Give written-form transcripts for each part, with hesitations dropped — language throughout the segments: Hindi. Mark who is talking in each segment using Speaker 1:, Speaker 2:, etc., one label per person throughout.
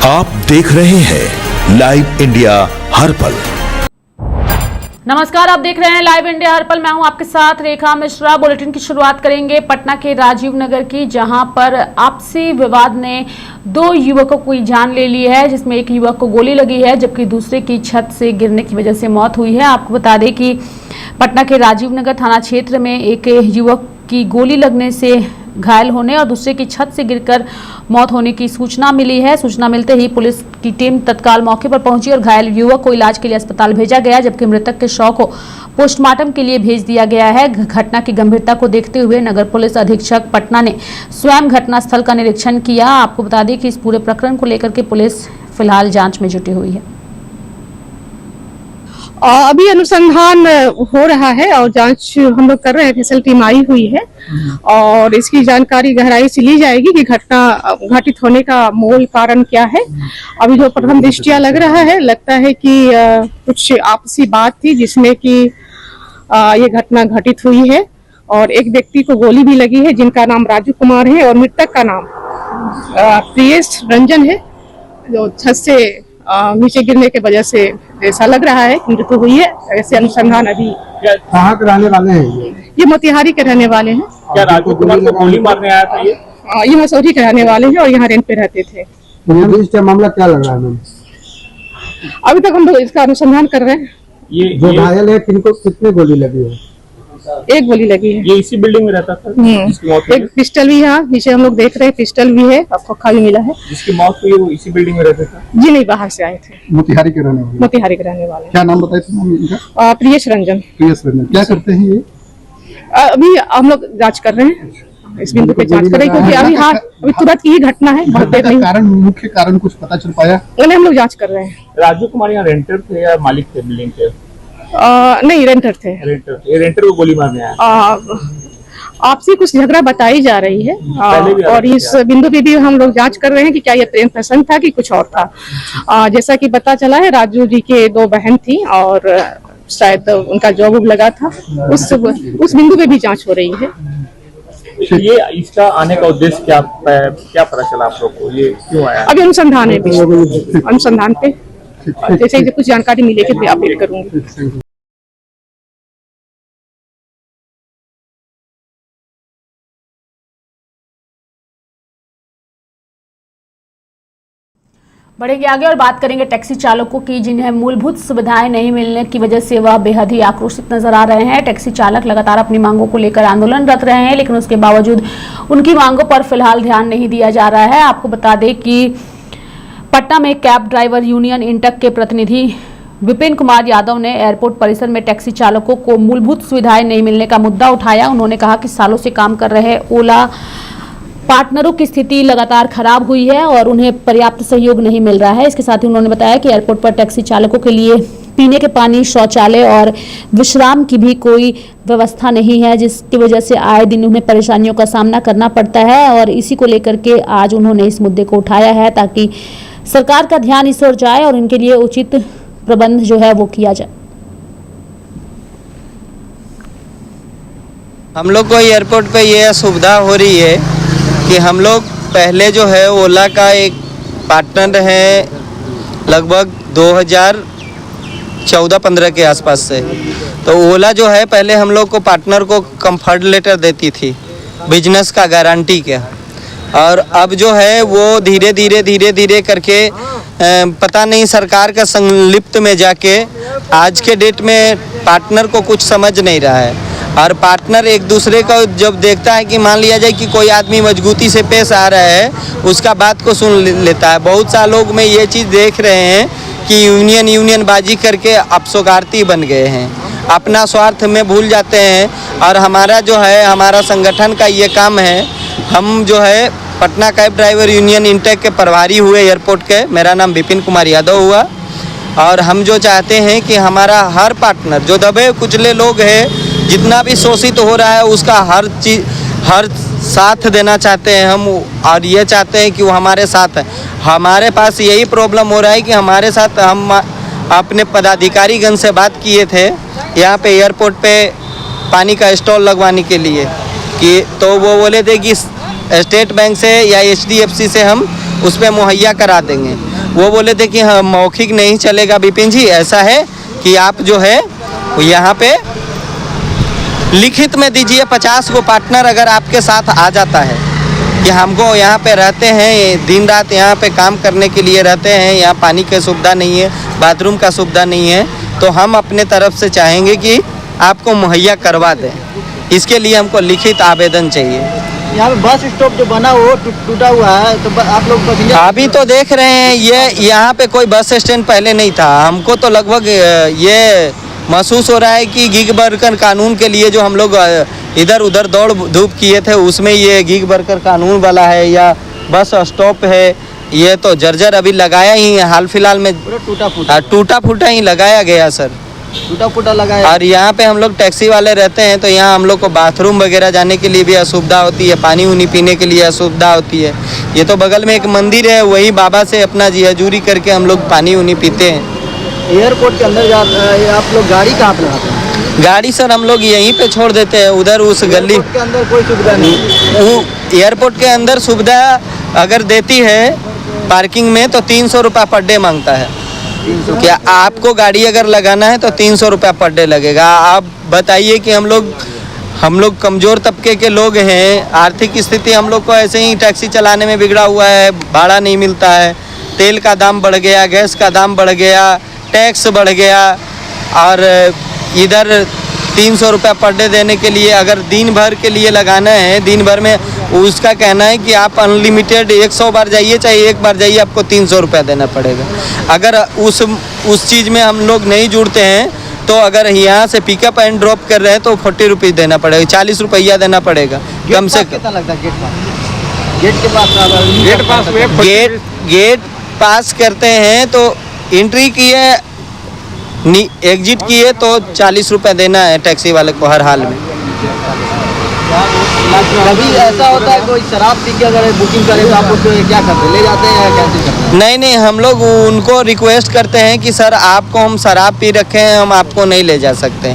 Speaker 1: आप देख रहे हैं लाइव इंडिया हर पल।
Speaker 2: नमस्कार, आप देख रहे हैं लाइव इंडिया हर पल। मैं हूं आपके साथ रेखा मिश्रा। बुलेटिन की शुरुआत करेंगे पटना के राजीव नगर की, जहां पर आपसी विवाद ने दो युवकों की जान ले ली है, जिसमें एक युवक को गोली लगी है जबकि दूसरे की छत से गिरने की वजह से मौत हुई है। आपको बता दें कि पटना के राजीव नगर थाना क्षेत्र में एक युवक की गोली लगने से घायल होने और दूसरे की छत से गिरकर मौत होने की सूचना मिली है। सूचना मिलते ही पुलिस की टीम तत्काल मौके पर पहुंची और घायल युवक को इलाज के लिए अस्पताल भेजा गया, जबकि मृतक के शव को पोस्टमार्टम के लिए भेज दिया गया है। घटना की गंभीरता को देखते हुए नगर पुलिस अधीक्षक पटना ने स्वयं घटनास्थल का निरीक्षण किया। आपको बता दें कि इस पूरे प्रकरण को लेकर के पुलिस फिलहाल जांच में जुटी हुई है।
Speaker 3: अभी अनुसंधान हो रहा है और जांच हम लोग कर रहे हैं। फैसल टीम आई हुई है और इसकी जानकारी गहराई से ली जाएगी कि घटना घटित होने का मूल कारण क्या है। अभी जो प्रथम दृष्टया लगता है कि कुछ आपसी बात थी जिसमें कि ये घटना घटित हुई है और एक व्यक्ति को गोली भी लगी है जिनका नाम राजू कुमार है और मृतक का नाम प्रियेश रंजन है, जो छत से नीचे गिरने के वजह से ऐसा लग रहा है मृत्यु हुई है। ऐसे अनुसंधान अभी
Speaker 4: कहाँ के रहने वाले हैं?
Speaker 3: ये मोतिहारी के रहने वाले हैं।
Speaker 4: क्या राजू कुमार को गोली मारने आया था
Speaker 3: ये मसूरी के रहने वाले हैं और यहाँ रेंट पे रहते थे।
Speaker 4: ये मामला क्या लग रहा है मैम?
Speaker 3: अभी तक हम लोग इसका अनुसंधान कर रहे हैं।
Speaker 4: ये जो घायल है किनको कितने गोली लगी है?
Speaker 3: एक गोली लगी है।
Speaker 4: ये इसी बिल्डिंग में रहता था?
Speaker 3: एक पिस्टल भी यहाँ नीचे हम लोग देख रहे हैं, पिस्टल भी है, खोखा भी मिला है।
Speaker 4: जिसकी मौत हुई वो इसी बिल्डिंग में रहता था?
Speaker 3: जी नहीं, बाहर से आए थे।
Speaker 4: मोतिहारी के रहने वाले?
Speaker 3: मोतिहारी के रहने वाले।
Speaker 4: क्या नाम बताए इनका?
Speaker 3: प्रियेश रंजन।
Speaker 4: प्रियेश रंजन क्या करते हैं ये?
Speaker 3: अभी हम लोग जांच कर रहे हैं, इस बिंदु पे जांच करें क्योंकि अभी तुरंत की ही घटना है, बहुत देर नहीं।
Speaker 4: कारण मुख्य कारण कुछ पता चल पाया?
Speaker 3: उन्हें हम लोग जांच कर रहे हैं।
Speaker 4: राजू कुमार यहाँ रेंटर थे या मालिक थे बिल्डिंग के?
Speaker 3: नहीं, रेंटर थे।
Speaker 4: रेंटर को गोली मारने आया?
Speaker 3: आपसी कुछ झगड़ा बताई जा रही है और इस बिंदु पे भी हम लोग जांच कर रहे हैं कि क्या ये प्रेम प्रसंग था कि कुछ और था। जैसा कि पता चला है राजू जी के दो बहन थी और शायद उनका जॉब लगा था, उस बिंदु पे भी जांच हो रही है।
Speaker 4: ये इसका आने का उद्देश्य क्या पता चला आप लोग को? ये क्यों आया?
Speaker 3: अभी अनुसंधान है, अनुसंधान पे जैसे कुछ जानकारी मिलेगी तो अपडेट करूंगी।
Speaker 2: बढ़ेंगे आगे और बात करेंगे टैक्सी चालकों की, जिन्हें मूलभूत सुविधाएं नहीं मिलने की वजह से वह बेहद ही आक्रोशित नजर आ रहे हैं। टैक्सी चालक लगातार अपनी मांगों को लेकर आंदोलनरत रहे हैं, लेकिन उसके बावजूद उनकी मांगों पर फिलहाल ध्यान नहीं दिया जा रहा है। आपको बता दें कि पटना में कैब ड्राइवर यूनियन इंटक के प्रतिनिधि विपिन कुमार यादव ने एयरपोर्ट परिसर में टैक्सी चालकों को मूलभूत सुविधाएं नहीं मिलने का मुद्दा उठाया। उन्होंने कहा कि सालों से काम कर रहे ओला पार्टनरों की स्थिति लगातार खराब हुई है और उन्हें पर्याप्त सहयोग नहीं मिल रहा है। इसके साथ ही उन्होंने बताया कि एयरपोर्ट पर टैक्सी चालकों के लिए पीने के पानी, शौचालय और विश्राम की भी कोई व्यवस्था नहीं है, जिसकी वजह से आए दिन उन्हें परेशानियों का सामना करना पड़ता है और इसी को लेकर के आज उन्होंने इस मुद्दे को उठाया है ताकि सरकार का ध्यान इस ओर जाए और इनके लिए उचित प्रबंध जो है वो किया जाए।
Speaker 5: हम लोग को एयरपोर्ट पे ये सुविधा हो रही है कि हम लोग पहले जो है ओला का एक पार्टनर है लगभग 2014-15 के आसपास से, तो ओला जो है पहले हम लोग को पार्टनर को कंफर्ट लेटर देती थी बिजनेस का गारंटी का, और अब जो है वो धीरे धीरे करके पता नहीं सरकार का संलिप्त में जाके आज के डेट में पार्टनर को कुछ समझ नहीं रहा है और पार्टनर एक दूसरे को जब देखता है कि मान लिया जाए कि कोई आदमी मजबूती से पेश आ रहा है, उसका बात को सुन लेता है। बहुत सा लोग में ये चीज़ देख रहे हैं कि यूनियन बाजी करके अपशोगार्थी बन गए हैं, अपना स्वार्थ में भूल जाते हैं। और हमारा जो है हमारा संगठन का ये काम है, हम जो है Patna cab driver union intake के प्रभारी हुए एयरपोर्ट के। मेरा नाम विपिन कुमार यादव हुआ और हम जो चाहते हैं कि हमारा हर पार्टनर जो दबे कुचले लोग हैं, जितना भी शोषित हो रहा है उसका हर साथ देना चाहते हैं हम, और ये चाहते हैं कि वो हमारे साथ है। हमारे पास यही प्रॉब्लम हो रहा है कि हमारे साथ हम अपने पदाधिकारीगण से बात किए थे यहाँ पे एयरपोर्ट पे पानी का स्टॉल लगवाने के लिए कि तो वो बोले थे कि स्टेट बैंक से या HDFC से हम उस पर मुहैया करा देंगे। वो बोले थे कि हाँ मौखिक नहीं चलेगा विपिन जी, ऐसा है कि आप जो है यहाँ पे लिखित में दीजिए 50 को पार्टनर अगर आपके साथ आ जाता है कि हमको यहाँ पे रहते हैं, दिन रात यहाँ पे काम करने के लिए रहते हैं, यहाँ पानी की सुविधा नहीं है, बाथरूम का सुविधा नहीं है, तो हम अपने तरफ से चाहेंगे कि आपको मुहैया करवा दें। इसके लिए हमको लिखित आवेदन चाहिए।
Speaker 6: यहाँ पे बस स्टॉप जो बना वो टूटा हुआ है, तो आप लोग पैसेंजर
Speaker 5: अभी तो देख रहे हैं ये यहाँ पे कोई बस स्टैंड पहले नहीं था। हमको तो लगभग ये महसूस हो रहा है कि गिग वर्कर कानून के लिए जो हम लोग इधर उधर दौड़ धूप किए थे उसमें ये गिग वर्कर कानून वाला है या बस स्टॉप है, ये तो जर्जर अभी लगाया ही है हाल फिलहाल में, टूटा फूटा ही लगाया गया सर,
Speaker 6: टूटा फूटा लगा है।
Speaker 5: और यहाँ पे हम लोग टैक्सी वाले रहते हैं तो यहाँ हम लोग को बाथरूम वगैरह जाने के लिए भी असुविधा होती है, पानी उनी पीने के लिए असुविधा होती है। ये तो बगल में एक मंदिर है, वही बाबा से अपना जी हजूरी करके हम लोग पानी उनी पीते हैं।
Speaker 6: एयरपोर्ट के अंदर आप लोग गाड़ी कहाँ पे लगाते हैं?
Speaker 5: गाड़ी सर हम लोग यहीं पे छोड़ देते हैं, उधर उस गली
Speaker 6: के अंदर कोई सुविधा नहीं।
Speaker 5: एयरपोर्ट के अंदर सुविधा अगर देती है पार्किंग में तो 300 रुपये पर डे मांगता है। क्या आपको गाड़ी अगर लगाना है तो 300 रुपये पर डे लगेगा। आप बताइए कि हम लोग कमज़ोर तबके के लोग हैं, आर्थिक स्थिति हम लोग को ऐसे ही टैक्सी चलाने में बिगड़ा हुआ है, भाड़ा नहीं मिलता है, तेल का दाम बढ़ गया, गैस का दाम बढ़ गया, टैक्स बढ़ गया, और इधर 300 रुपये पर डे देने के लिए अगर दिन भर के लिए लगाना है, दिन भर में उसका कहना है कि आप अनलिमिटेड 100 बार जाइए चाहे एक बार जाइए आपको 300 रुपये देना पड़ेगा। अगर उस चीज़ में हम लोग नहीं जुड़ते हैं तो अगर यहाँ से पिकअप एंड ड्रॉप कर रहे हैं तो 40 रुपीज़ देना पड़ेगा, 40 रुपया देना पड़ेगा कम से कम।
Speaker 6: कितना लगता है गेट
Speaker 5: पास करते हैं तो एंट्री किए एग्जिट किए तो 40 रुपये देना है टैक्सी वाले को हर हाल में।
Speaker 6: कभी ऐसा होता है कोई शराब पी के अगर बुकिंग करे तो आप उसको क्या करते हैं, ले जाते हैं या कैंसिल करते हैं?
Speaker 5: नहीं, हम लोग उनको रिक्वेस्ट करते हैं कि सर आपको हम शराब पी रखे हैं, हम आपको नहीं ले जा सकते।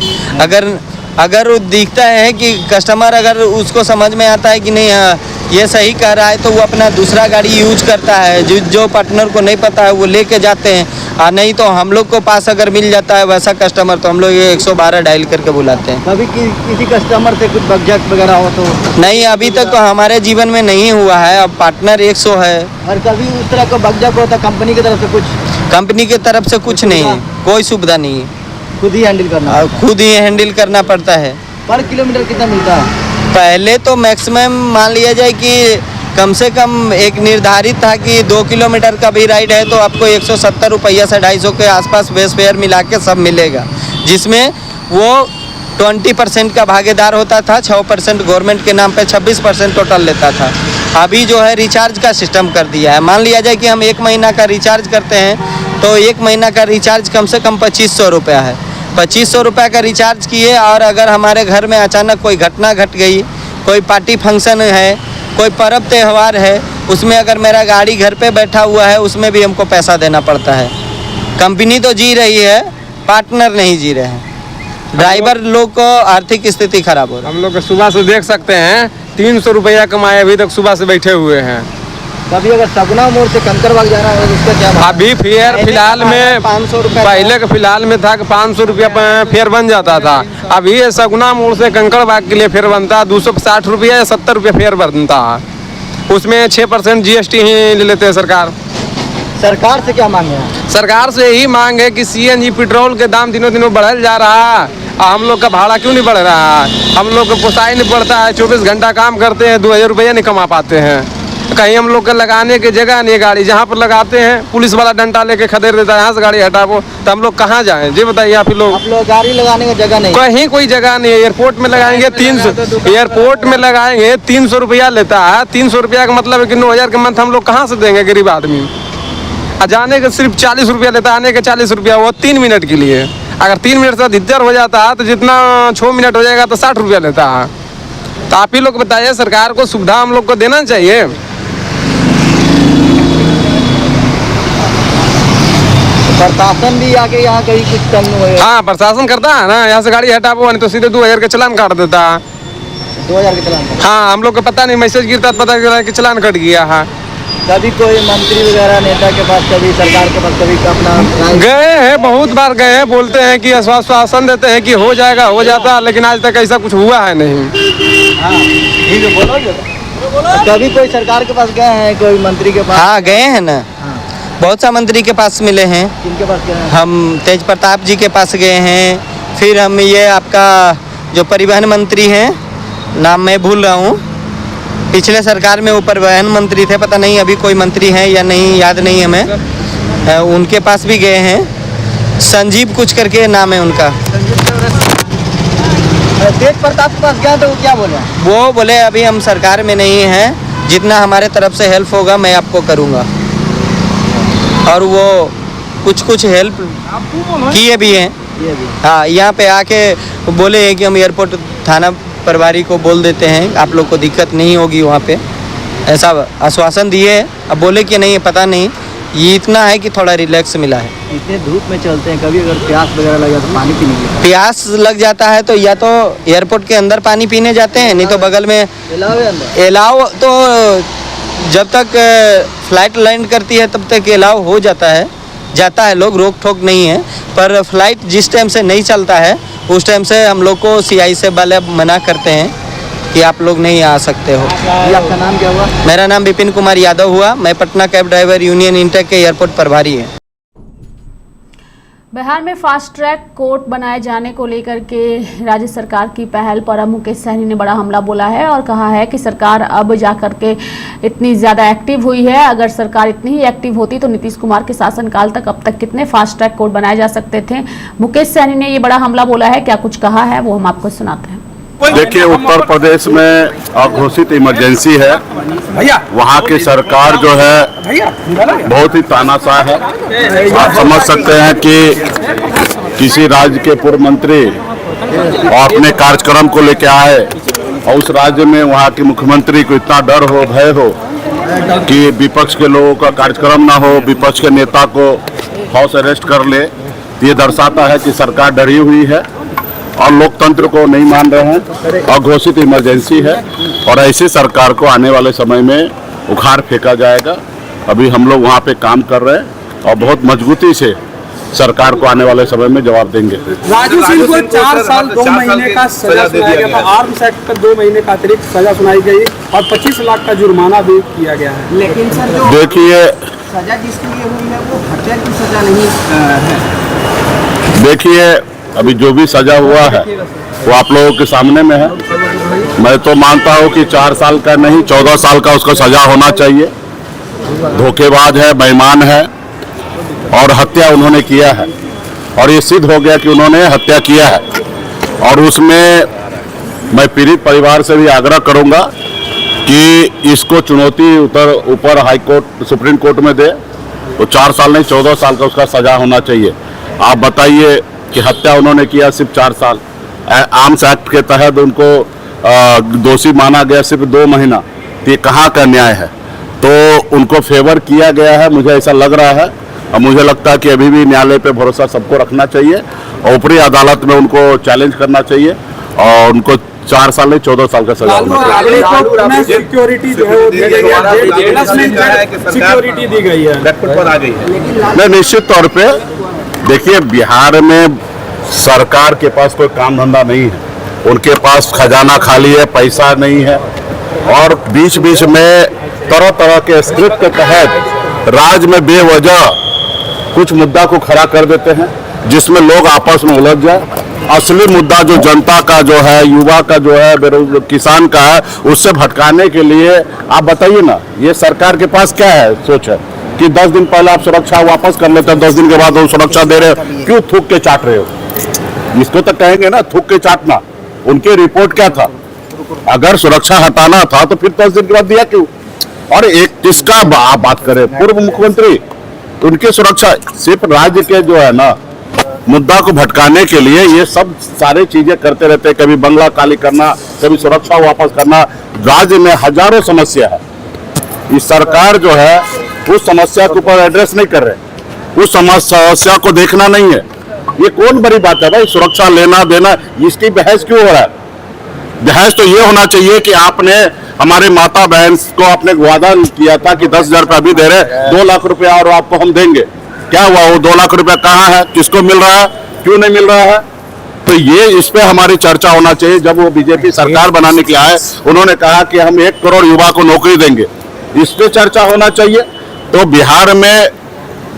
Speaker 5: अगर वो दिखता है कि कस्टमर अगर उसको समझ में आता है कि नहीं हाँ ये सही कह रहा है तो वो अपना दूसरा गाड़ी यूज करता है, जो पार्टनर को नहीं पता है वो लेके जाते हैं, और नहीं तो हम लोग को पास अगर मिल जाता है वैसा कस्टमर तो हम लोग ये 112 डायल करके बुलाते हैं।
Speaker 6: कभी किसी कस्टमर से कुछ बकझक वगैरह हो तो?
Speaker 5: नहीं, अभी तक तो हमारे जीवन में नहीं हुआ है। अब पार्टनर 100 है।
Speaker 6: और कभी उस तरह का बकझक होता कंपनी की तरफ से कुछ?
Speaker 5: कंपनी की तरफ से कुछ नहीं है, कोई सुविधा नहीं है,
Speaker 6: खुद ही हैंडल करना?
Speaker 5: खुद ही हैंडल करना पड़ता है।
Speaker 6: पर किलोमीटर कितना मिलता है?
Speaker 5: पहले तो मैक्सिमम मान लिया जाए कि कम से कम एक निर्धारित था कि 2 किलोमीटर का भी राइड है तो आपको 170 रुपया से 250 के आसपास बेस फेयर मिला के सब मिलेगा, जिसमें वो 20% का भागीदार होता था, 6% गवर्नमेंट के नाम पे 26% टोटल लेता था। अभी जो है रिचार्ज का सिस्टम कर दिया है। मान लिया जाए कि हम 1 महीना का रिचार्ज करते हैं तो 1 महीना का रिचार्ज कम से कम 2500 रुपया है। 2500 रुपये का रिचार्ज किए और अगर हमारे घर में अचानक कोई घटना घट गई, कोई पार्टी फंक्शन है, कोई पर्व त्यौहार है, उसमें अगर मेरा गाड़ी घर पे बैठा हुआ है उसमें भी हमको पैसा देना पड़ता है। कंपनी तो जी रही है, पार्टनर नहीं जी रहे हैं, ड्राइवर लोग को आर्थिक स्थिति खराब हो रही है।
Speaker 7: हम लोग सुबह से देख सकते हैं 300 रुपया कमाए अभी तक सुबह से बैठे हुए हैं।
Speaker 6: कभी अगर सगुना मोड़ से कंकरबाग जाना है तो उसका क्या?
Speaker 7: अभी फेयर फिलहाल में
Speaker 6: 500 रुपये
Speaker 7: पहले के फिलहाल में था कि 500 रुपया फेयर बन जाता था। अभी ये सगुना मोड़ से कंकरबाग के लिए फेयर बनता है 260 रुपया या 70 रुपया फेयर बनता है। उसमें 6% GST ही ले लेते हैं सरकार।
Speaker 6: सरकार से क्या मांगे हैं?
Speaker 7: सरकार से यही मांग है कि CNG पेट्रोल के दाम दिनों दिनों बढ़ल जा रहा है, हम लोग का भाड़ा क्यों नहीं बढ़ रहा है? हम लोग को पोसाई नहीं पड़ता है, 24 घंटा काम करते हैं, 2000 रुपया नहीं कमा पाते हैं। कहीं हम लोग का लगाने की जगह नहीं है, गाड़ी जहाँ पर लगाते हैं पुलिस वाला डंडा लेके खदेड़ देता है, यहाँ से गाड़ी हटाओ, तो हम लोग कहाँ जाएं? जी बताइए आप लोग।
Speaker 6: आप लोग गाड़ी लगाने की जगह नहीं?
Speaker 7: कहीं कोई जगह नहीं है। एयरपोर्ट में लगाएंगे 300, एयरपोर्ट में लगाएंगे 300 रुपया लेता है। 300 रुपया का मतलब है कि 9000 के मंथ हम लोग कहाँ से देंगे गरीब आदमी? जाने के सिर्फ 40 रुपया लेता है, आने के 40 रुपया, वो 3 मिनट के लिए। अगर 3 मिनट से अधिकतर हो जाता है तो जितना 6 मिनट हो जाएगा तो 60 रुपया लेता है। तो आप ही लोग बताइए, सरकार को सुविधा हम लोग को देना चाहिए।
Speaker 6: प्रशासन भी आके यहाँ कहीं कुछ कम हुए?
Speaker 7: हाँ, प्रशासन करता है ना, यहाँ से गाड़ी हटाओ नहीं तो सीधे 2000 का चालान काट देता है।
Speaker 6: 2000 के चलान?
Speaker 7: हाँ, हम लोग को पता नहीं, मैसेज गिरता पता चला कि चालान कट गया है।
Speaker 6: कभी कोई मंत्री वगैरह नेता के पास, कभी सरकार के पास, कभी अपना राय
Speaker 7: गए हैं, बहुत बार गए हैं, बोलते हैं कि आश्वासन देते हैं कि हो जाएगा, हो जाता है, लेकिन आज तक ऐसा कुछ हुआ है नहीं।
Speaker 6: कभी कोई सरकार के पास गए हैं, कोई मंत्री के पास?
Speaker 5: हाँ गए हैं ना, बहुत सा मंत्री के पास मिले हैं।
Speaker 6: किनके पास गए हैं?
Speaker 5: हम तेज प्रताप जी के पास गए हैं, फिर हम ये आपका जो परिवहन मंत्री हैं, नाम मैं भूल रहा हूँ, पिछले सरकार में वो परिवहन मंत्री थे, पता नहीं अभी कोई मंत्री हैं या नहीं, याद नहीं हमें। उनके पास भी गए हैं, संजीव कुछ करके नाम है उनका।
Speaker 6: तेज प्रताप के पास गए तो वो क्या बोले?
Speaker 5: वो बोले अभी हम सरकार में नहीं हैं, जितना हमारे तरफ से हेल्प होगा मैं आपको करूँगा। और वो कुछ हेल्प किए भी हैं। हाँ, यहाँ पे आके बोले हैं कि हम एयरपोर्ट थाना प्रभारी को बोल देते हैं, आप लोग को दिक्कत नहीं होगी वहाँ पे, ऐसा आश्वासन दिए हैं। अब बोले कि नहीं पता नहीं, ये इतना है कि थोड़ा रिलैक्स मिला है।
Speaker 6: इतने धूप में चलते हैं, कभी अगर प्यास वगैरह लग जाए तो पानी पीने के लिए?
Speaker 5: प्यास लग जाता है तो या तो एयरपोर्ट के अंदर पानी पीने जाते हैं, नहीं तो बगल में अलाउ तो जब तक फ्लाइट लैंड करती है तब तक अलाउ हो जाता है लोग, रोक टोक नहीं है। पर फ्लाइट जिस टाइम से नहीं चलता है उस टाइम से हम लोग को CI से वाले मना करते हैं कि आप लोग नहीं आ सकते हो।
Speaker 6: ये आपका नाम क्या हुआ?
Speaker 5: मेरा नाम विपिन कुमार यादव हुआ, मैं Patna cab driver union intake के एयरपोर्ट प्रभारी हैं।
Speaker 2: बिहार में फास्ट ट्रैक कोर्ट बनाए जाने को लेकर के राज्य सरकार की पहल पर अब मुकेश सहनी ने बड़ा हमला बोला है और कहा है कि सरकार अब जाकर के इतनी ज़्यादा एक्टिव हुई है। अगर सरकार इतनी ही एक्टिव होती तो नीतीश कुमार के शासनकाल तक अब तक कितने फास्ट ट्रैक कोर्ट बनाए जा सकते थे। मुकेश सहनी ने ये बड़ा हमला बोला है, क्या कुछ कहा है वो हम आपको सुनाते हैं।
Speaker 8: देखिए, उत्तर प्रदेश में अघोषित इमरजेंसी है, वहाँ की सरकार जो है बहुत ही तानाशाह है। आप समझ सकते हैं कि किसी राज्य के पूर्व मंत्री और अपने कार्यक्रम को लेकर आए और उस राज्य में वहाँ के मुख्यमंत्री को इतना डर हो, भय हो कि विपक्ष के लोगों का कार्यक्रम ना हो, विपक्ष के नेता को हाउस अरेस्ट कर ले। ये दर्शाता है कि सरकार डरी हुई है और लोकतंत्र को नहीं मान रहे हैं। अघोषित इमरजेंसी है और ऐसी सरकार को आने वाले समय में उखाड़ फेंका जाएगा। अभी हम लोग वहाँ पे काम कर रहे हैं और बहुत मजबूती से सरकार को आने वाले समय में जवाब देंगे।
Speaker 9: राजू सिंह को 4 साल 2 महीने का सजा सुनाया गया था, आर्म्स एक्ट पर 2 महीने का अतिरिक्त सजा सुनाई गई और 25 लाख का जुर्माना भी किया गया है।
Speaker 6: लेकिन सर जो
Speaker 8: देखिए,
Speaker 6: सजा जिसके लिए हुई है वो हत्या की सजा नहीं है।
Speaker 8: देखिए, अभी जो भी सजा हुआ है वो आप लोगों के सामने में है। मैं तो मानता हूँ कि 4 साल का नहीं 14 साल का उसको सजा होना चाहिए। धोखेबाज है, बेईमान है और हत्या उन्होंने किया है और ये सिद्ध हो गया कि उन्होंने हत्या किया है। और उसमें मैं पीड़ित परिवार से भी आग्रह करूंगा कि इसको चुनौती ऊपर हाई कोर्ट, सुप्रीम कोर्ट में दे। तो 4 साल नहीं 14 साल का उसका सजा होना चाहिए। आप बताइए कि हत्या उन्होंने किया सिर्फ 4 साल, आर्म्स एक्ट के तहत उनको दोषी माना गया सिर्फ 2 महीना। तो ये कहाँ का न्याय है? तो उनको फेवर किया गया है, मुझे ऐसा लग रहा है। और मुझे लगता है कि अभी भी न्यायालय पे भरोसा सबको रखना चाहिए और ऊपरी अदालत में उनको चैलेंज करना चाहिए और उनको 4 साल नहीं 14 साल का सजा होना चाहिए।
Speaker 9: सिक्योरिटी जो है वो दी गई है, सिक्योरिटी दी गई है,
Speaker 8: पर आ गई है। नहीं, निश्चित तौर पे देखिए, बिहार में सरकार के पास कोई काम धंधा नहीं है, उनके पास खजाना खाली है, पैसा नहीं है और बीच बीच में तरह तरह के स्क्रिप्ट के तहत राज्य में बेवजह कुछ मुद्दा को खड़ा कर देते हैं जिसमें लोग आपस में उलझ जाए। असली मुद्दा जो जनता का जो है, युवा का जो है, किसान का है, उससे भटकाने के लिए आप बताइए ना, ये सरकार के पास क्या है सोच है कि 10 दिन पहले आप सुरक्षा वापस कर लेते हैं, 10 दिन के बाद वो सुरक्षा दे रहे हो, क्यों थूक के चाट रहे हो? इसको तो कहेंगे ना, थूक के चाटना। उनकी रिपोर्ट क्या था? अगर सुरक्षा हटाना था तो फिर 10 दिन के बाद दिया क्यों? और एक किसका आप बात करें, पूर्व मुख्यमंत्री, उनकी सुरक्षा सिर्फ राज्य के जो है ना मुद्दा को भटकाने के लिए ये सब सारे चीजें करते रहते हैं। कभी बंगला खाली करना, कभी सुरक्षा वापस करना। राज्य में हजारों समस्या है, इस सरकार जो है उस समस्या के ऊपर एड्रेस नहीं कर रहे, उस समस्या को देखना नहीं है। ये कौन बड़ी बात है भाई? सुरक्षा लेना देना, इसकी बहस क्यों हो रहा है? बहस तो ये होना चाहिए कि आपने हमारे माता बहन को आपने वादा किया था कि 10,000 रुपया अभी दे रहे, 2 लाख रुपया और आपको हम देंगे। क्या हुआ? वो 2 लाख रुपया कहाँ है? किसको मिल रहा है? क्यों नहीं मिल रहा है? तो ये इस पे हमारी चर्चा होना चाहिए। जब वो बीजेपी सरकार बनाने के लिए आए, उन्होंने कहा कि हम 1 करोड़ युवा को नौकरी देंगे, इस पे चर्चा होना चाहिए। तो बिहार में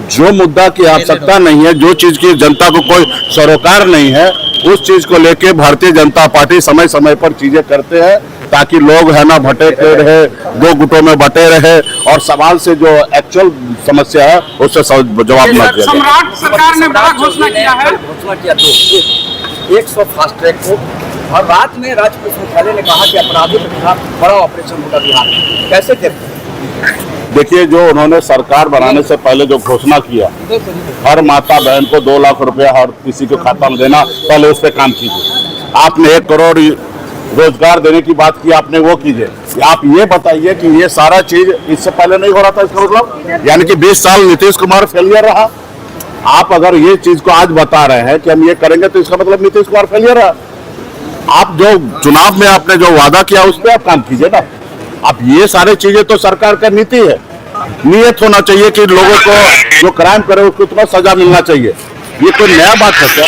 Speaker 8: जो मुद्दा की आवश्यकता नहीं है, जो चीज की जनता को कोई सरोकार नहीं है, उस चीज को लेके भारतीय जनता पार्टी समय समय पर चीजें करते हैं ताकि लोग है ना भटके रहे, 2 गुटों में बटे रहे और सवाल से जो एक्चुअल समस्या है उससे जवाब न दिया।
Speaker 9: सम्राट सरकार ने बड़ा घोषणा किया है,
Speaker 6: घोषणा किया 100 फास्ट ट्रैक को, और रात में राज्य पुलिस मुख्यालय ने कहा कि अपराधियों के खिलाफ बड़ा ऑपरेशन होगा बिहार में। कैसे देखते हैं?
Speaker 8: देखिए, जो उन्होंने सरकार बनाने से पहले जो घोषणा किया, हर माता बहन को 2 लाख रुपया हर किसी के खाता में देना, पहले उस पर काम कीजिए। आपने 1 करोड़ रोजगार देने की बात की, आपने वो कीजिए। आप ये बताइए कि ये सारा चीज इससे पहले नहीं हो रहा था, इसका मतलब यानी कि 20 साल नीतीश कुमार फेलियर रहा। आप अगर ये चीज को आज बता रहे हैं कि हम ये करेंगे, तो इसका मतलब नीतीश कुमार फेलियर रहा। आप जो चुनाव में आपने जो वादा किया उस पर आप काम कीजिए ना। अब ये सारी चीजें तो सरकार का नीति है, नियत होना चाहिए कि लोगों को जो क्राइम करे उसको तुरंत सजा मिलना चाहिए। ये कोई नया बात है क्या?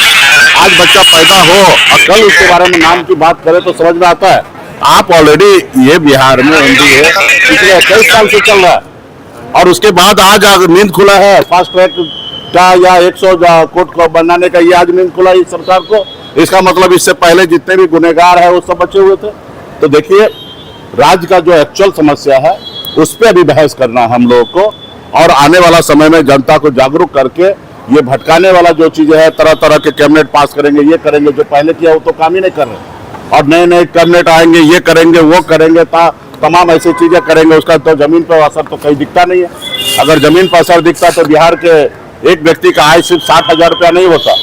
Speaker 8: आज बच्चा पैदा हो और कल उसके बारे में नाम की बात करे तो समझ में आता है। आप ऑलरेडी ये बिहार में एनडीए पिछले 21 साल से चल रहा है, और उसके बाद आज नींद खुला है फास्ट ट्रैक का या 100 कोर्ट को बनाने का, ये आज नींद खुला इस सरकार को। इसका मतलब इससे पहले जितने भी गुनहगार है वो सब बचे हुए थे। तो देखिए, राज्य का जो एक्चुअल समस्या है उस पर अभी बहस करना है हम लोगों को, और आने वाला समय में जनता को जागरूक करके ये भटकाने वाला जो चीजें है, तरह तरह के कैबिनेट पास करेंगे, ये करेंगे, जो पहले किया वो तो काम ही नहीं कर रहे, और नए नए कैबिनेट आएंगे, ये करेंगे वो करेंगे, तमाम ऐसी चीजें करेंगे, उसका तो जमीन पर असर तो कहीं दिखता नहीं है। अगर जमीन पर असर दिखता तो बिहार के एक व्यक्ति का आय सिर्फ 60,000 रुपया नहीं होता,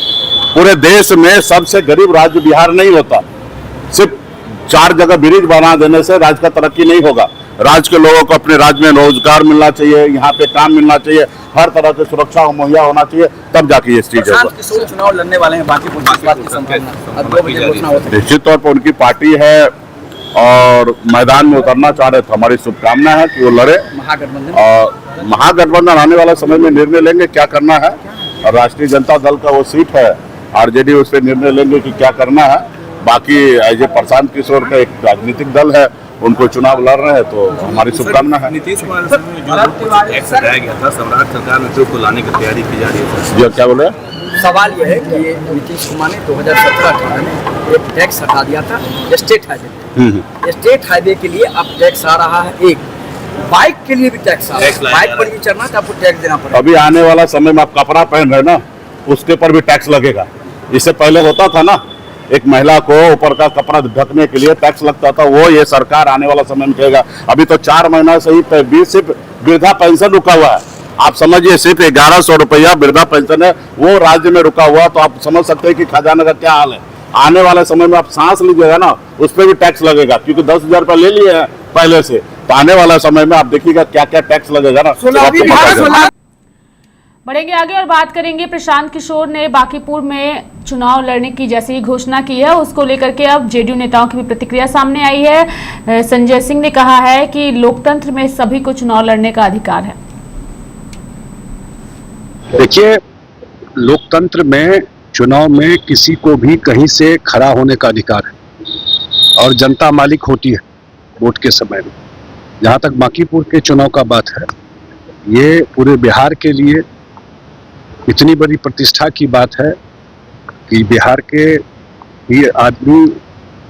Speaker 8: पूरे देश में सबसे गरीब राज्य बिहार नहीं होता। सिर्फ 4 जगह ब्रिज बना देने से राज्य का तरक्की नहीं होगा। राज्य के लोगों को अपने राज्य में रोजगार मिलना चाहिए, यहाँ पे काम मिलना चाहिए, हर तरह की सुरक्षा मुहैया होना चाहिए, तब जाके ये चीज होगा।
Speaker 6: चुनाव लड़ने वाले हैं, बाकी
Speaker 8: निश्चित तौर पर उनकी पार्टी है और मैदान में उतरना चाह रहे थे। हमारी शुभकामना है कि वो लड़े, और महागठबंधन आने वाला समय में निर्णय लेंगे क्या करना है, और राष्ट्रीय जनता दल का वो सीट है, आरजेडी उस पर निर्णय लेंगे कि क्या करना है। बाकी एज ए प्रशांत किशोर का एक राजनीतिक दल है, उनको चुनाव लड़ रहे हैं, तो हमारी शुभकामना है।
Speaker 10: नीतीश कुमार जो टैक्स हटाया गया था, सम्राट सरकार में को लाने की तैयारी की जा रही है।
Speaker 8: जी, क्या बोले?
Speaker 6: सवाल यह है कि नीतीश कुमार ने 2017-18 में एक टैक्स हटा दिया था स्टेट हाईवे। स्टेट हाईवे के लिए अब टैक्स आ रहा है, एक बाइक के लिए भी टैक्स आ रहा है। बाइक पर भी चढ़ना तो आपको टैक्स देना पड़ेगा।
Speaker 8: अभी आने वाला समय में आप कपड़ा पहन रहे ना, उसके पर भी टैक्स लगेगा। इससे पहले होता था ना, एक महिला को ऊपर का कपड़ा ढकने के लिए टैक्स लगता था, वो ये सरकार आने वाला समय में कहेगा। अभी तो 4 महीना से ही सिर्फ वृद्धा पेंशन रुका हुआ है। आप समझिए, सिर्फ 1100 रुपया वृद्धा पेंशन है, वो राज्य में रुका हुआ। तो आप समझ सकते हैं कि खजाना का क्या हाल है। आने वाले समय में आप सांस लीजिएगा ना, उस पर भी टैक्स लगेगा, क्योंकि 10,000 रुपया ले लिए हैं पहले से। तो आने वाला समय में आप देखिएगा क्या क्या टैक्स लगेगा ना।
Speaker 2: बढ़ेंगे आगे और बात करेंगे। प्रशांत किशोर ने बांकीपुर में चुनाव लड़ने की जैसे ही घोषणा की है, उसको लेकर के अब जेडीयू नेताओं की भी प्रतिक्रिया सामने आई है। संजय सिंह ने कहा है कि लोकतंत्र में सभी को चुनाव लड़ने का अधिकार है।
Speaker 11: देखिए, लोकतंत्र में चुनाव में किसी को भी कहीं से खड़ा होने का अधिकार है, और जनता मालिक होती है वोट के समय में। जहाँ तक बांकीपुर के चुनाव का बात है, ये पूरे बिहार के लिए इतनी बड़ी प्रतिष्ठा की बात है कि बिहार के ये आदमी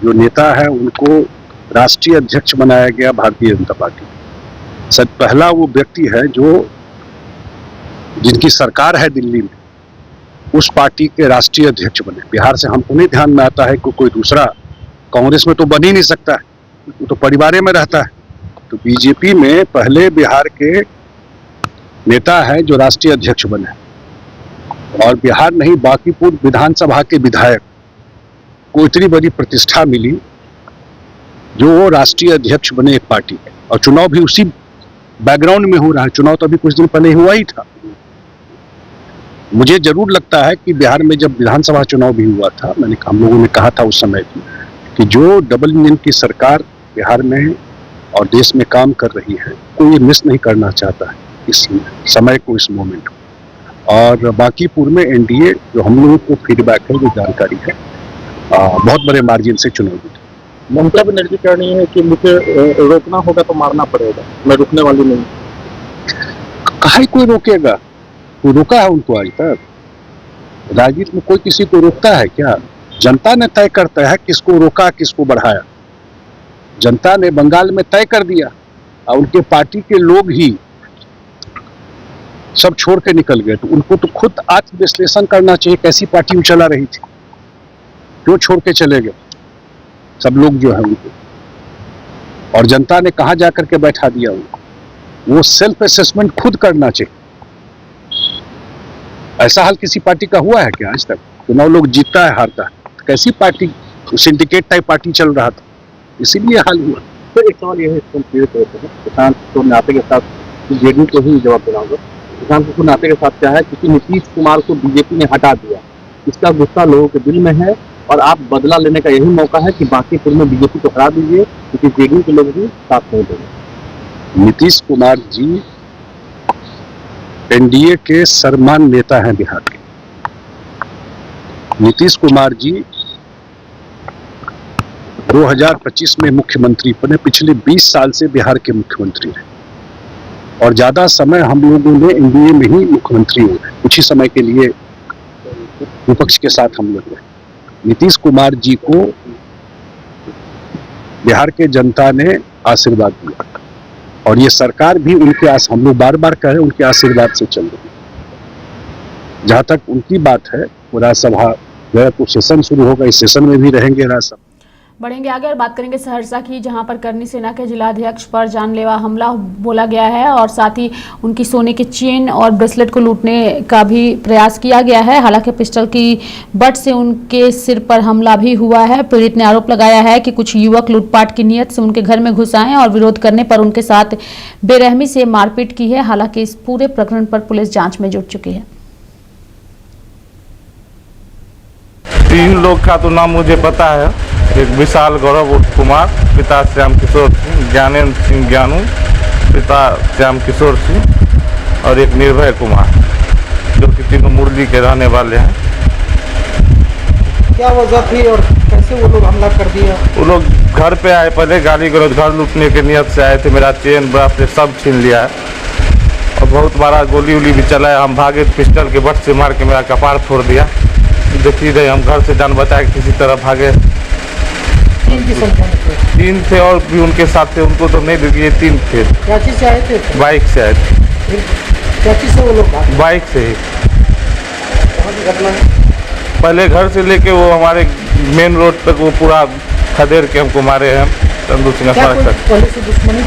Speaker 11: जो नेता है, उनको राष्ट्रीय अध्यक्ष बनाया गया भारतीय जनता पार्टी। सच पहला वो व्यक्ति है जो जिनकी सरकार है दिल्ली में, उस पार्टी के राष्ट्रीय अध्यक्ष बने। बिहार से हमको नहीं ध्यान में आता है कि कोई दूसरा, कांग्रेस में तो बन ही नहीं सकता है, वो तो परिवार में रहता है। तो बीजेपी में पहले बिहार के नेता है जो राष्ट्रीय अध्यक्ष बने, और बिहार नहीं बांकीपुर विधानसभा के विधायक को इतनी बड़ी प्रतिष्ठा मिली जो वो राष्ट्रीय अध्यक्ष बने एक पार्टी के, और चुनाव भी उसी बैकग्राउंड में हो रहा है। चुनाव तो अभी कुछ दिन पहले हुआ ही था। मुझे जरूर लगता है कि बिहार में जब विधानसभा चुनाव भी हुआ था, हम लोगों ने कहा था उस समय कि जो डबल इंजन की सरकार बिहार में है और देश में काम कर रही है, कोई ये मिस नहीं करना चाहता है इस समय को, इस मोमेंट को। और बांकीपुर में एनडीए जो हम लोगों को फीडबैक है, जो जानकारी है, बहुत बड़े मार्जिन से चुनाव जीते।
Speaker 4: ममता बनर्जी कह रही है कि मुझे रोकना होगा तो मारना पड़ेगा, मैं रुकने वाली नहीं।
Speaker 11: कहीं कोई रोकेगा? कोई रोका है उनको आज तक? राजनीति में कोई किसी को रोकता है क्या? जनता ने तय करता है किसको रोका, किसको बढ़ाया। जनता ने बंगाल में तय कर दिया और उनके पार्टी के लोग ही सब छोड़ के निकल गए। तो उनको तो खुद आत्मविश्लेषण करना चाहिए, कैसी पार्टी वो चला रही थी, क्यों छोड़ के चले गए सब लोग जो है उनको, और जनता ने कहां जाकर के बैठा दिया उनको। वो सेल्फ असेसमेंट खुद करना चाहिए। ऐसा हाल किसी पार्टी का हुआ है क्या आज तक? चुनाव लोग जीतता है, हारता है। कैसी पार्टी, सिंडिकेट टाइप पार्टी चल रहा था, इसीलिए हाल हुआ।
Speaker 4: तो एक सवाल यह है, किसान को नाते के साथ जेडीयू को ही जवाब देना होगा। किसान को नाते के साथ क्या है, क्योंकि नीतीश कुमार को बीजेपी ने हटा दिया, इसका गुस्सा लोगों के दिल में है और आप बदला लेने का यही मौका है कि बांकीपुर में बीजेपी को हरा दीजिए, क्योंकि जेडीयू के लोग भी साथ नहीं देंगे।
Speaker 11: नीतीश कुमार जी एनडीए के सर्वमान्य नेता हैं बिहार के। नीतीश कुमार जी 2025 में मुख्यमंत्री बने, पिछले 20 साल से बिहार के मुख्यमंत्री हैं और ज्यादा समय हम लोगों ने एनडीए में ही मुख्यमंत्री हुए, कुछ ही समय के लिए विपक्ष के साथ हम लोग रहे। नीतीश कुमार जी को बिहार के जनता ने आशीर्वाद दिया और ये सरकार भी उनके हम लोग बार बार कह रहे हैं, उनके आशीर्वाद से चल रही है। जहां तक उनकी बात है, वो राज्यसभा गया तो सेशन शुरू होगा, इस सेशन में भी रहेंगे राज्यसभा।
Speaker 2: बढ़ेंगे आगे और बात करेंगे सहरसा की, जहां पर करनी सेना के जिलाध्यक्ष पर जानलेवा हमला बोला गया है और साथ ही उनकी सोने के चेन और ब्रेसलेट को लूटने का भी प्रयास किया गया है। हालांकि पिस्टल की बट से उनके सिर पर हमला भी हुआ है। पीड़ित ने आरोप लगाया है कि कुछ युवक लूटपाट की नीयत से उनके घर में घुस आए और विरोध करने पर उनके साथ बेरहमी से मारपीट की है। हालांकि इस पूरे प्रकरण पर पुलिस जाँच में जुट चुकी है।
Speaker 12: 3 लोग का तो नाम मुझे पता है। एक विशाल गौरव कुमार, पिता श्याम किशोर सिंह, ज्ञानेन्द्र सिंह ज्ञानू, पिता श्याम किशोर सिंह, और एक निर्भय कुमार, जो कि तीनों मुरली के रहने वाले हैं।
Speaker 4: क्या वजह थी और कैसे वो लोग हमला कर दिया?
Speaker 12: वो लोग घर पे आए, पहले गाली गलौज, घर लूटने के नियत से आए थे। मेरा चेन ब्रेसलेट सब छीन लिया है और बहुत बड़ा गोली उली भी चलाया। हम भागे, पिस्टल के बट से मार के मेरा कपार फोड़ दिया। देखिए रहे, हम घर से जान बचा के किसी तरह भागे। 3 थे और भी उनके साथ थे, उनको तो नहीं देखिए 3 थे।
Speaker 4: क्या चीज से आए थे?
Speaker 12: बाइक से आए थे।
Speaker 4: क्या चीज से वो लोग?
Speaker 12: बाइक से ही।
Speaker 4: कहाँ की घटना है?
Speaker 12: पहले घर से लेके वो हमारे मेन रोड तक वो पूरा खदेड़ के हमको मारे हैं। चंदू सिंह तक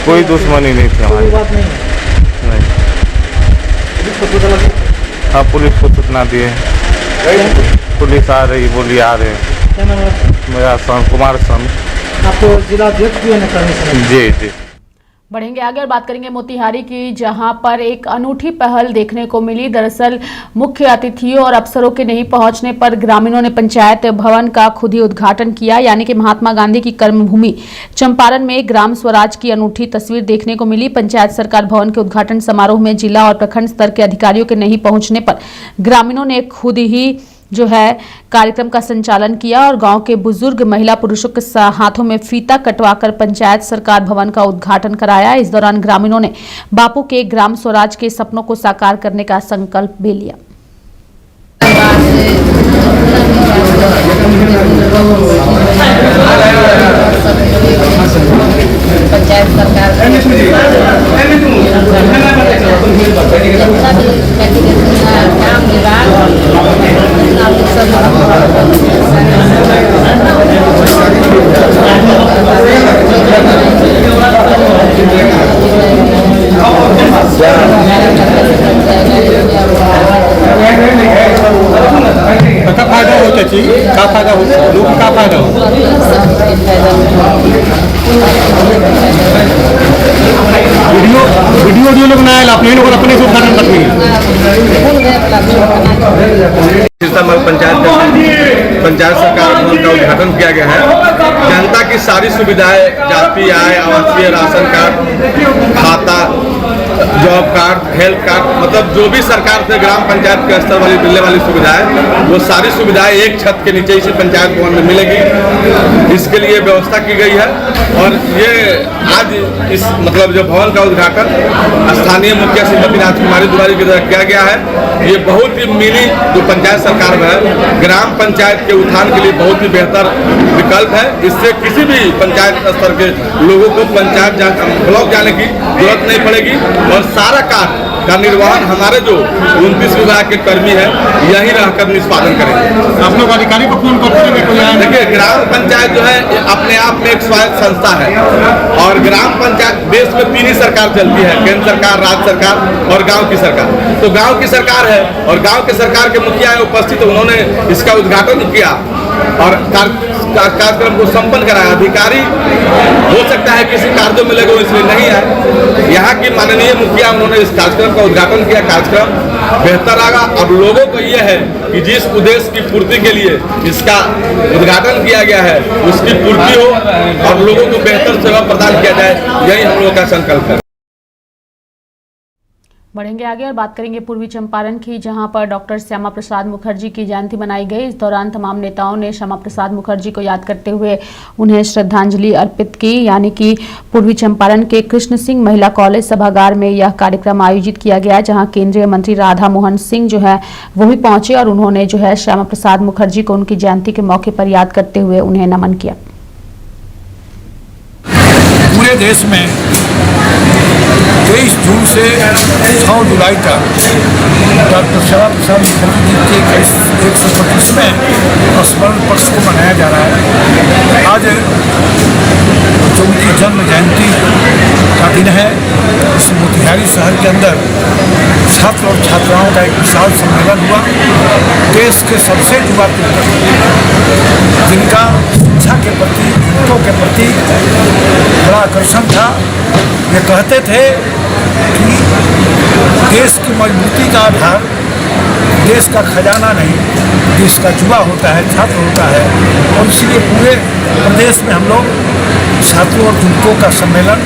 Speaker 12: कोई दुश्मनी नहीं थी हमारी। नहीं। हाँ, पुलिस को सूचना दिए, पुलिस आ रही, बोली आ रहे हैं। मेरा सन कुमार सन।
Speaker 4: आपको जिलाध्यक्ष भी है?
Speaker 12: जी जी।
Speaker 2: बढ़ेंगे आगे और बात करेंगे मोतिहारी की, जहां पर एक अनूठी पहल देखने को मिली। दरअसल मुख्य अतिथियों और अफसरों के नहीं पहुंचने पर ग्रामीणों ने पंचायत भवन का खुद ही उद्घाटन किया। यानी कि महात्मा गांधी की कर्मभूमि चंपारण में ग्राम स्वराज की अनूठी तस्वीर देखने को मिली। पंचायत सरकार भवन के उद्घाटन समारोह में जिला और प्रखंड स्तर के अधिकारियों के नहीं पहुंचने पर ग्रामीणों ने खुद ही जो है कार्यक्रम का संचालन किया और गांव के बुजुर्ग महिला पुरुषों के हाथों में फीता कटवाकर पंचायत सरकार भवन का उद्घाटन कराया। इस दौरान ग्रामीणों ने बापू के ग्राम स्वराज के सपनों को साकार करने का संकल्प भी लिया।
Speaker 13: पंचायत सरकार काम
Speaker 4: का फायदा हो चाची, का फायदा हो, लोग का फायदा हो? वीडियो लोग ना आए, अपने लोग अपने से उद्घाटन करते हैं। पंचायत सरकार भवन का उद्घाटन किया गया है
Speaker 10: जनता की सारी सुविधाएं, जाति आय, आवासीय, राशन कार्ड, खाता, जॉब कार्ड, हेल्थ कार्ड, मतलब जो भी सरकार से ग्राम पंचायत के स्तर वाली मिलने वाली सुविधाएं, वो सारी सुविधाएं एक छत के नीचे इसी पंचायत भवन में मिलेगी। इसके लिए व्यवस्था की गई है और ये आज इस मतलब जो भवन का उद्घाटन स्थानीय मुखिया श्रीमती राजकुमारी दुलारी की तरफ किया गया है। ये बहुत ही मिनी जो पंचायत सरकार में है, ग्राम पंचायत के उत्थान के लिए बहुत ही बेहतर विकल्प है। इससे किसी भी पंचायत स्तर के लोगों को पंचायत ब्लॉक जाने की जरूरत नहीं पड़ेगी और सारा कार्य का निर्वहन हमारे जो 29 विभाग के कर्मी हैं यहीं रहकर निष्पादन करेंगे।
Speaker 9: आप लोग अधिकारी को फोन करते हैं?
Speaker 10: देखिए, ग्राम पंचायत जो है अपने आप में एक स्वायत्त संस्था है और ग्राम पंचायत देश में 3 ही सरकार चलती है, केंद्र सरकार, राज्य सरकार और गांव की सरकार। तो गांव की सरकार है और गांव की सरकार के मुखिया उपस्थित, उन्होंने इसका उद्घाटन किया और कार्यक्रम को संपन्न कराया। अधिकारी हो सकता है किसी कार्य में लगे इसलिए नहीं है, यहाँ की माननीय मुखिया उन्होंने इस कार्यक्रम का उद्घाटन किया। कार्यक्रम बेहतर आगा। अब लोगों को यह है कि जिस उद्देश्य की पूर्ति के लिए इसका उद्घाटन किया गया है उसकी पूर्ति हो और लोगों को बेहतर सेवा प्रदान किया जाए, यही हम लोगों का संकल्प है।
Speaker 2: बढ़ेंगे आगे और बात करेंगे पूर्वी चंपारण की, जहां पर डॉक्टर श्यामा प्रसाद मुखर्जी की जयंती मनाई गई। इस दौरान तमाम नेताओं ने श्यामा प्रसाद मुखर्जी को याद करते हुए उन्हें श्रद्धांजलि अर्पित की। यानी कि पूर्वी चंपारण के कृष्ण सिंह महिला कॉलेज सभागार में यह कार्यक्रम आयोजित किया गया, जहां केंद्रीय मंत्री राधा मोहन सिंह जो है वो भी पहुंचे और उन्होंने जो है श्यामा प्रसाद मुखर्जी को उनकी जयंती के मौके पर याद करते हुए उन्हें नमन किया।
Speaker 14: पूरे देश में 23 जून से 6 जुलाई तक डॉक्टर श्यामा प्रसाद मुखर्जी जी के 125वें स्मरण वर्ष को मनाया जा रहा है। आज जो उनकी जन्म जयंती का दिन है, इस मोतिहारी शहर के अंदर छात्र और छात्राओं का एक विशाल सम्मेलन हुआ। देश के सबसे युवा पुत्र जिनका शिक्षा के प्रति, युवकों के प्रति बड़ा आकर्षण था, ये कहते थे कि देश की मजबूती का आधार देश का खजाना नहीं, देश का युवा होता है, छात्र होता है। और इसलिए पूरे प्रदेश में हम लोग छात्रों और युवकों का सम्मेलन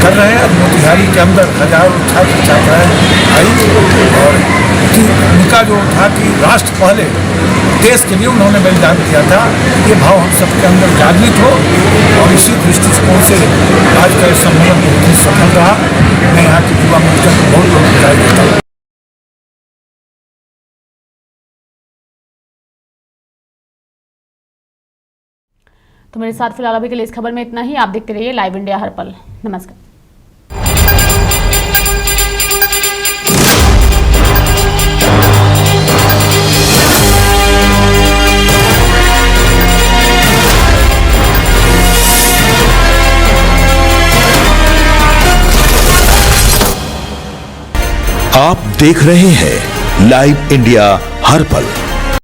Speaker 14: कर रहे हैं। मोतिहारी के अंदर हजारों छात्र छात्राएं आई और उनका जो था कि राष्ट्र पहले, देश के लिए उन्होंने बलिदान दिया था, ये भाव हम सबके अंदर जागृत हो और इसी दृष्टिकोण से आज का सम्मेलन बहुत ही सफल रहा। मैं यहाँ के युवा मोर्चा को बहुत बहुत बधाई देता हूँ।
Speaker 2: तो मेरे साथ फिलहाल अभी के लिए इस खबर में इतना ही। आप देखते रहिए लाइव इंडिया हर पल। नमस्कार।
Speaker 1: आप देख रहे हैं लाइव इंडिया हर पल।